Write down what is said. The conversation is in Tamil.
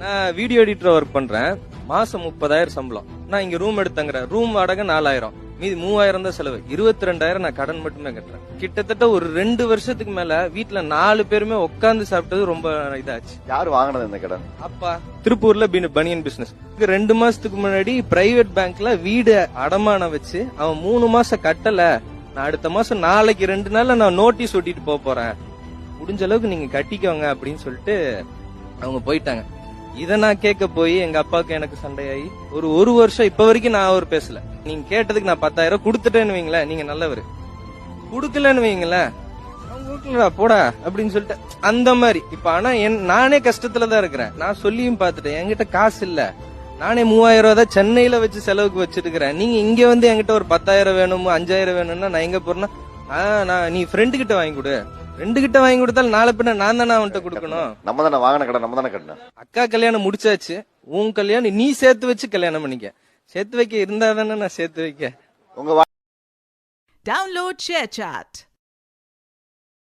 நான் வீடியோ எடிட்டர் ஒர்க் பண்றேன். மாசம் 30,000 சம்பளம். நான் இங்க ரூம் எடுத்தங்கிறேன். ரூம் வாடகை 4,000, மீதி 3,000 தான் செலவு. 22,000 நான் கடன் மட்டுமே கட்டுறேன். கிட்டத்தட்ட ஒரு 2 வருஷத்துக்கு மேல வீட்டுல 4 பேருமே உட்கார்ந்து சாப்பிட்டது ரொம்ப இதாச்சு. யாரு வாங்கினது இந்த கடன்? அப்பா திருப்பூர்ல பனியன் பிசினஸ். 2 மாசத்துக்கு முன்னாடி பிரைவேட் பேங்க்ல வீடு அடமானம் வச்சு அவன் 3 மாசம் கட்டல. நான் அடுத்த மாசம் நாளைக்கு 2 நாள்ல நான் நோட்டீஸ் ஒட்டிட்டு போறேன், முடிஞ்ச அளவுக்கு நீங்க கட்டிக்கோங்க அப்படின்னு சொல்லிட்டு அவங்க போயிட்டாங்க. இத நான் கேட்க போய் எங்க அப்பாவுக்கு எனக்கு சண்டையாயி ஒரு வருஷம் இப்ப வரைக்கும் நான் அவர் பேசல. நீங்க கேட்டதுக்கு நான் 10,000 கொடுத்துட்டேன்னு வைங்களேன், நீங்க நல்லவரு. குடுக்கலன்னு வைங்களேன், அவங்க வீட்டுலடா போடா அப்படின்னு சொல்லிட்டு அந்த மாதிரி. இப்ப ஆனா நானே கஷ்டத்துலதான் இருக்கிறேன். நான் சொல்லியும் பாத்துட்டேன், என்கிட்ட காசு இல்ல. நானே 3,000 ரூபாய் தான் சென்னையில வச்சு செலவுக்கு வச்சிருக்கிறேன். நீங்க இங்க வந்து என்கிட்ட ஒரு 10,000 வேணும் 5,000 வேணும்னா நான் எங்க போறேன்னா, நான் நீ ஃப்ரெண்டு கிட்ட வாங்கி கொடு. 2 கிட்ட வாங்கி கொடுத்தாலும் நாளை பின்ன நான் தானே அவன்கிட்ட கொடுக்கணும். நம்ம தானே வாங்கின கடன், நம்ம தானே கட்டணும். அக்கா கல்யாணம் முடிச்சாச்சு, உன் கல்யாணம் நீ சேர்த்து வச்சு கல்யாணம் பண்ணிக்க. சேர்த்து வைக்க இருந்தா தானே நான் சேர்த்து வைக்க. உங்க Download ShareChat.